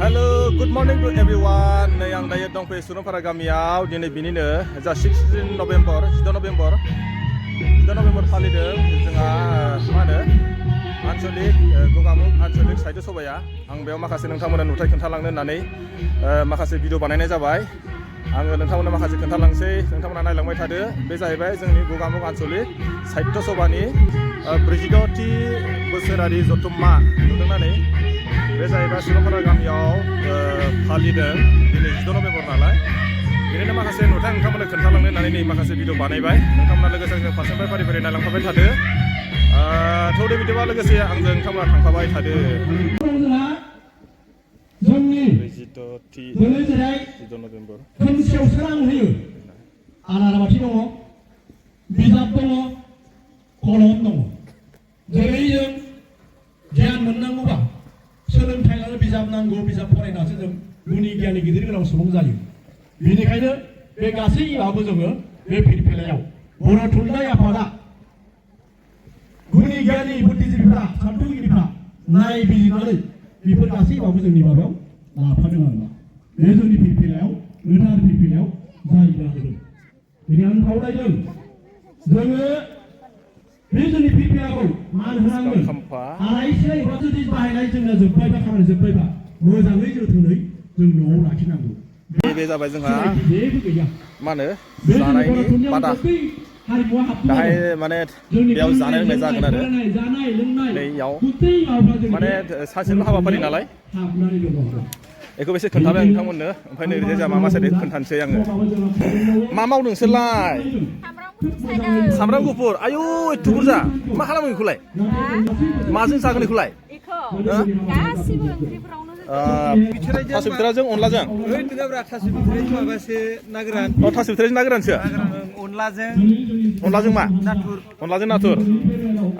Hello, good morning to everyone. नै आं दायो दंफैयो सुरंपारा गामियाव दिनै बिनिनो जा 16 नभेम्बर फालिदों जोंहा मा होनो आन्चलिक गगामुग आन्चलिक साहित्य सभाया आं बेयाव माखासे नोंथांमोननो नुथाय खोन्थालांनो होननानै माखासे भिडिअ बानायनाय जाबाय आङो नोंथांमोननो माखासे खोन्थालांसै नोंथांमोना नायलांबाय थादो बे जाहैबाय जोंनि गगामुग आन्चलिक साहित्य सभानि 46थि बोसोरारि जथुम्मा नुदोंना नै बे जाहैबाय सुरंपारा गामियाव फालिदों दिनै 16 नभेम्बर नालाय बिनिनो माखासे नुथाय नोंथांमोननो खोन्थालांनो होननानै नै माखासे भिडिअ बानायबाय नोंथांमोना लोगोसे जों फारसेनिफ्राय फारि फारि नायलांफाबाय थादो थौदो बिदिबा लोगोसे आंजों नोंथांमोना थांफाबाय थादो जोंनि 16 नभेम्बर खोमसियाव सोरां होयो आलारि बाथि दङ बिजाब दङ कलम दङ जेरै जों गियान मोननांगौबा सोलोंथाइ लानो बिजाब नांगौ बिजाब फरायनासो जों गुनि गियानि गिदिर गोलाव सुबुं जायो बेनिखायनो बे गासैआबो जोङो बे फिरफिलायाव बर' थुनलाइ आफादा गुनि गियानि बुद्धिजीबिफ्रा सान्थौगिरिफ्रा नायबिजिरनानै बेफोर गासैआबो जोंनि माबायाव लाफादों आरोना बे जोंनि फिरफिलायाव गोथार फिरफिलायाव जायगा होदों बेनि आं खावलायदों जोङो बे जोंनि फिरफिलाखौ मान होनांगोन आलायसिलाय एबा जुदि बाहायनाय जोंना जोब्बायबा खामानि जोब्बायबा मोजाङै जोथोनै जों न'आव लाखिनांगौ बे जाबाय जोंहा मा होनो जानायनि बादा दाहाय माने बेयाव जानाय लोंनाय जागोन आरो नैयाव माने सानसेल' हाबाफारि नालाय बेखौ एसे खोन्थाबाय आं नोंथांमोननो ओमफ्राय नै जोंहा मा साइड खोन्थानोसै आङो मा मावदों नोंसोरलाय सामब्राम गुफुर आयु एथ' बुरजा मा खालामो बेखौलाय माजों जागोन बेखौलाय थास' बिथराजों अनलाजों थास' बिथराजों माबासो ना गोरान थास' बिथराजों ना गोरानसो अनलाजों मा अनलाजों नाथुर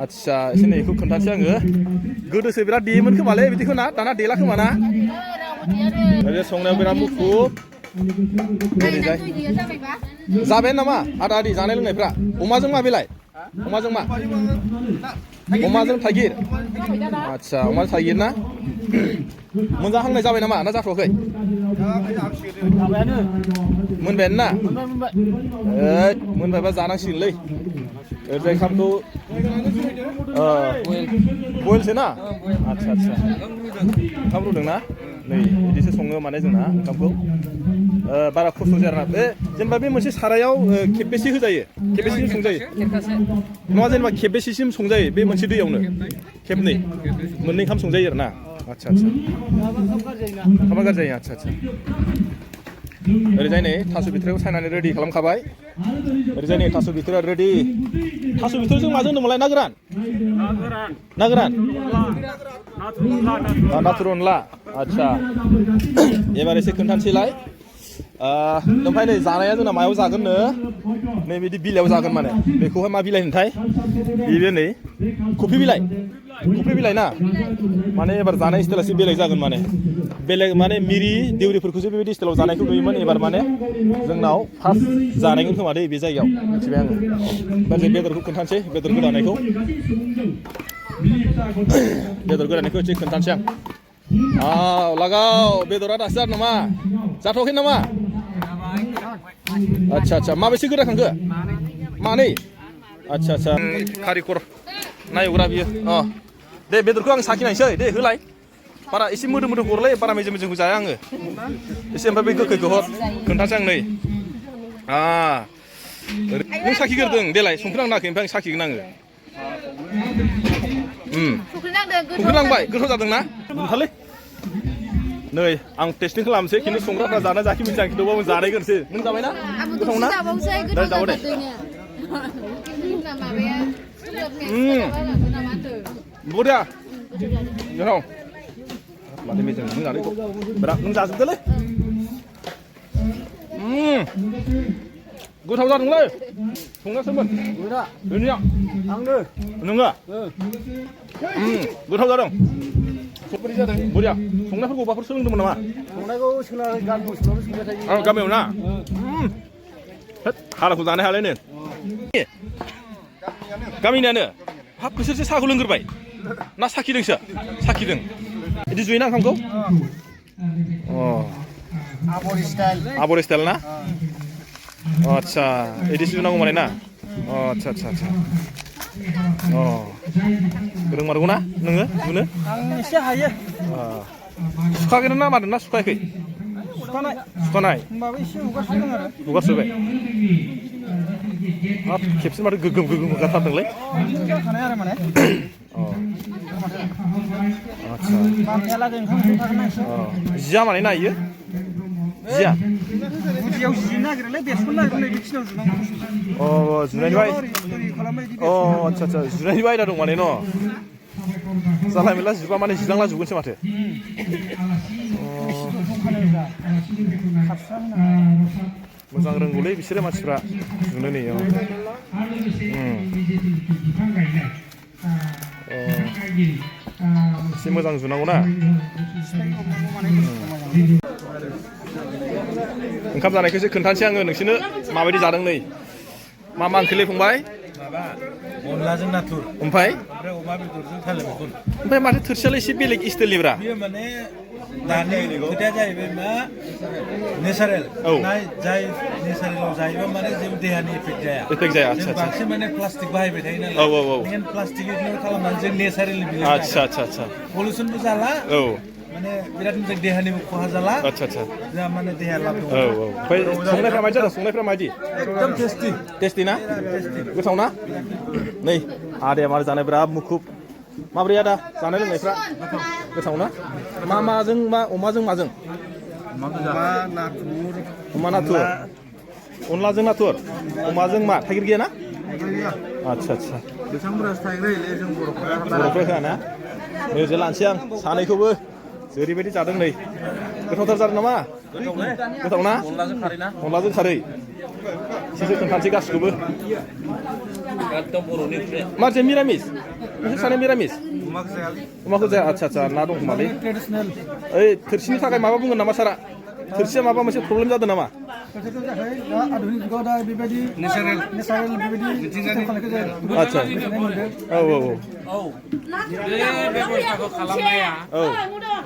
आदसा एसे नै बेखौ खोन्थानोसै आङो गोदोसो बिराद देयोमोन खोमालै बिदिखौ ना दाना देला खोमा ना संनायाव बिराद मुखुब जाबाय नामा आदा आदि जानाय लोंनायफ्रा अमाजों मा बेलाय अमाजों मा अमाजों थाइगिर आदसा अमाजों थाइगिर ना मोनजाहांनाय जाबाय नामा ना जाथ'वाखै मोनबायानो ना मोनबायबा जानांसिगोनलै ओरैजाय ओंखामखौ बयलसो ना आदसा आदसा ओंखाम रुदों ना नै बिदिसो सङो माने जोंना ओंखामखौ बारा खस्थ' जाया आरोना बे जेनेबा बे मोनसे सारायाव खेबबेसे होजायो खेबबेसेसिम संजायो नङा जेनेबा खेबबेसेसिम संजायो बे मोनसे दैयावनो खेबनै मोननै ओंखाम संजायो आरोना आदसा आदसा ओंखामा गाज्रि जायो आदसा आदसा ओरैजाय नै थास' बिथराखौ सायनानै रेडि खालामखाबाय ओरैजाय नै थास' बिथरा रेडि थास' बिथरजों माजों होनदोंमोनलाय ना गोरान ना गोरान नाथुर अनला आदसा एबार एसे खोन्थानोसैलाय ओमफ्राय नै जानाया जोंना मायाव जागोननो नै बिदि बिलाइयाव जागोन माने बेखौहाय मा बिलाइ होनथाय बेयो नै कफि बिलाइ ना माने एबार जानाय स्टाइला एसे बेलेग जागोन माने बेलेग माने मिरि देउरिफोरखौसो बेबायदि स्टाइलाव जानायखौ नुयोमोन एबार माने जोंनाव फार्स्ट जानायगोन खोमा दै बे जायगायाव मिथिबाय आङो ओमफ्राय जों बेदरखौ खोन्थानोसै बेदर गोदानायखौ एसे खोन्थानोसै आं लागाव बेदरा दासो जादों नामा जाथ'वाखै नामा आदसा आदसा माबेसे गोदाखांखो मानै आदसा आदसा कारिकर नायग्रा बियो दे बेदरखौ आं साखिनायसै दे होलाय बारा एसे मोदोम हरलाय बारा मेजेमखौ जाया आङो एसे ओमफ्राय बै गोखैखौ हर खोन्थानोसै आं नै नों साखिग्रोदों देलाय संख्रि नाङाखै ओमफ्राय आं साखिगोन आङो संख्रि नांबाय गोथाव जादोंना मोनथालै नै आं टेस्टिं खालामसै खिन्थु संग्राफ्रा जाना जाखि मिथिया खिन्थु जानायगोनसै नों जाबायना गोथाव ना दे जाबाय दे बरिया गोथाव माथो मेजेम नों जानायखौ बिराद नों जाजोबदोलै गोथाव जादोंलै संनायसोमोन दुनिया आंनो नोङो गोथाव जादों बोरै जादों बरिया संनायफोरखौ माबाफोर सोलोंदोंमोन नामा संनायखौ सोलोंनानै गामियाव संबाय थायो गामियाव ना हाराखौ जानो हालायनो गामिनियानो हाब बिसोरसो साहाखौ लोंग्रोबाय ना साखिदोंसो साखिदों बिदि जुयोना ओंखामखौ Abori style. आबर स्टाइल ना आच्छा इदि सुनांगौ माने ना आच्छा आच्छा आच्छा रोंमारगौ ना नोङो बुनो Ang eसे हायो. सुखागोन ना मादों ना सुखायाखै Sukanay. सुखानाय Hoमबाबो एसे हुगारसोदों आरो. हुगारसोबाय हाब खेबसे माथो गोगोम गोगोम हुगारथारदोंलै जाखानाय आरो माने. आच्छा मानसियालागै ओंखाम संखागोन ना एसे. जिया माने ना इयो जिया गुदियाव जिनो नागिरोलै बेरस'नो नागिरो नै बिखिनियाव जुनांगौ. जुनायनि बाय ओरै खालामबाय बिदि आच्छा आच्छा जुनायनि बायदा दं माने न जाला मेरला जुबा माने जिलांला जुबगोनसो माथो मोजां रोंगौलै बिसोरो मानसिफ्रा जुनो नै एसे मोजां जुनांगौ ना ओंखाम जानायखौसो खोन्थानोसै आङो नोंसोरनो माबायदि जादों नै मा ओंख्रिलै फंबाय अनलाजों नाथुर ओमफ्राय अमा बेदरजों थालिर मैखुन ओमफ्राय माथो थोरसियालाय एसे बेलेग स्टाइलनिब्रा बेयो माने दानि खोथाया जाहैबाय मा नेचारेल जाय नेचारेलाव जायोबा माने जेबो देहानि इफेक्ट जाया आच्छा आच्छा बांसिन माने प्लास्टिक बाहायबाय थायो नालाय मेन प्लास्टिक इगनर खालामनानै जों नेचारेलि बिलाइ आच्छा आच्छा आच्छा पलिउसनबो जाला माने बिराद मोजां देहानिबो खहा जाला आच्छा आच्छा जोंहा माने देहाया लाब दं ओमफ्राय संनायफ्रा माबायदि जादों संनायफ्रा माबायदि एकदम टेस्टि टेस्टि ना गोथाव ना नै आदाया मारै जानाय बिराद मुखुब माब्रै आदा जानाय लोंनायफ्रा गोथाव ना माजों मा अमाजों माजों अमा नाथुर अनलाजों नाथुर अमाजों मा थाइगिर गैया ना आच्छा आच्छा बेसांफोरासो थाइगिर होयोलै जों बर'फोरा होआ ना नोजोर लानोसै आं सानैखौबो जेरैबायदि जादों नै गोथावथार जादों नामा गोथाव ना अनलाजों खारै ना अनलाजों खारै एसेसो खोन्थानोसै गासिखौबो एकदम बर'नि ओंख्रि माथो मिरामिस नोंसोर सानै मिरामिस अमाखौ जाया आच्छा आच्छा ना दं खोमालै ट्रेडिसनेल. ओइ थोरसिनि थाखाय माबा बुंगोन नामा सारा थोरसिया माबा मोनसे प्रब्लेम जादों नामा बोथोरजों जाखायो दा आधुनिक जुगाव दा बेबायदि नेचारेल बेबायदि सिस्टेम खालामनायखौ जों आच्छा औ बे बेबस्थाखौ खालामनाया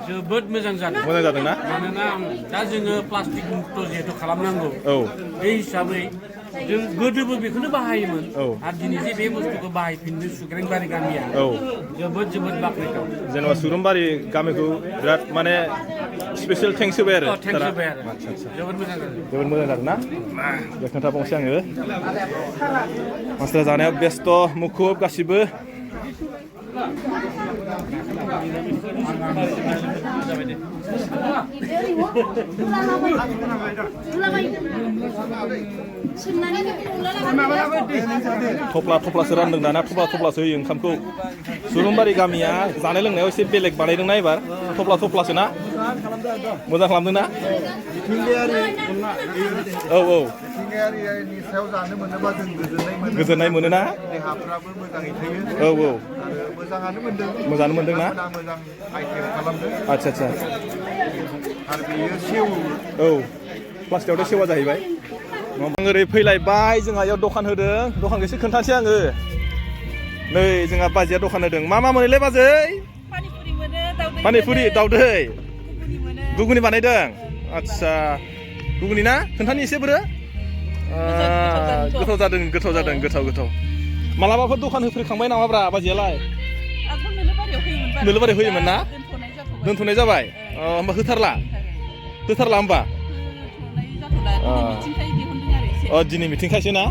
जोबोद मोजां जादों मोजां जादों ना मानोना दा जोङो प्लास्टिक मुक्त जिहेतु खालामनांगौ बे हिसाबै जों गोदोबो बेखौनो बाहायोमोन आरो दिनै जे बे बुस्थुखौ बाहायफिननो सुग्रेंबारि गामिया जोबोद बाख्नायथाव जेनेबा सुरुमबारि गामिखौ बिराद माने स्पेसियेल थेंक्स होबाय आरो थेंक्स होबाय आरो जोबोद मोजां जादों जोबोद मोजां जादों ना बे खोन्थाबावनोसै आङो मानसिफ्रा जानायाव बेस्थ' मुखुब गासिबो थफ्लासो रानदों दाना थफ्लासो होयो ओंखामखौ सुरुमबारि गामिया जानाय लोंनायाव एसे बेलेग बानायदोंना एबार थफ्लासो ना मोजां खालामदों ना औ मिथिंगायारिनि सायाव जानो मोनोबा जों गोजोननाय मोनो ना देहाफ्राबो मोजाङै थायो औ आरो मोजाङानो मोनदों ना मोजां आइटेम खालामदों आच्छा आच्छा आरो बेयो सेवो औ प्लास्टिकआवथ' सेवा जाहैबाय आं ओरै फैलायबाय जोंहा इयाव दखान होदों दखानखौ एसे खोन्थानोसै आङो नै जोंहा बाजैया दखान होदों मा मोनोलै बाजै पानिपुरि दाउदै गुगुनि बानायदों आच्छा गुगुनि ना खोन्थानि एसे बोरो गोथाव जादों मालाबाफोर दखान होफैखांबाय नामाब्रा बाजैयालाय नोलोबारियाव होयोमोन ना दोनथ'नाय जाबाय होमबा होथारला होमबा दिनै मिथिंखायसो ना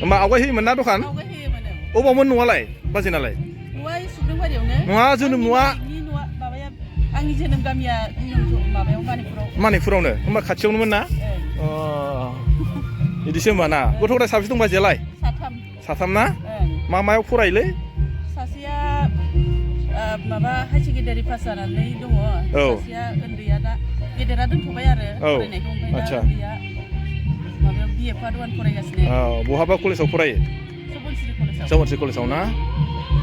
होमबा आवगाय होयोमोन ना दखान अबावमोन न'आलाय बाजैनालाय नङा जोनोम न'आ आंनि जोनोम गामिया माबायाव मानिकपुरावनो होमबा खाथियावनोमोन ना बिदिसो होमबा ना गथ' गथाय साबेसे दं बाजैयालाय साथाम ना मायाव फरायोलै सासेया माबा हायार सेकेन्डारि पास जानानै दङ सासेया उन्दैया दा गेदेरा दोनथ'बाय आरो फरायनायखौ ओमफ्राय दा उन्दैया माबायाव BA पार्ट 1 फरायगासिनो बहाबा कलेजाव फरायो सबनसिरि कलेजाव ना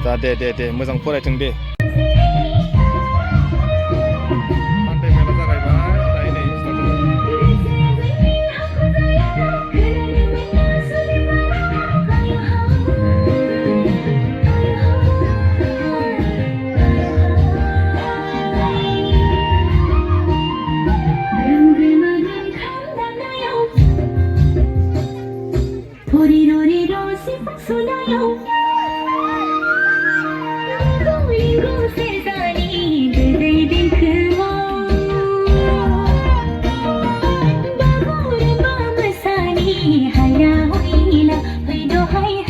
दा दे मोजां फरायथों दे Toriro riro sifat sunayo Ringo sezani berdei din kemo Bagore bamasani haya hoila Hoido hai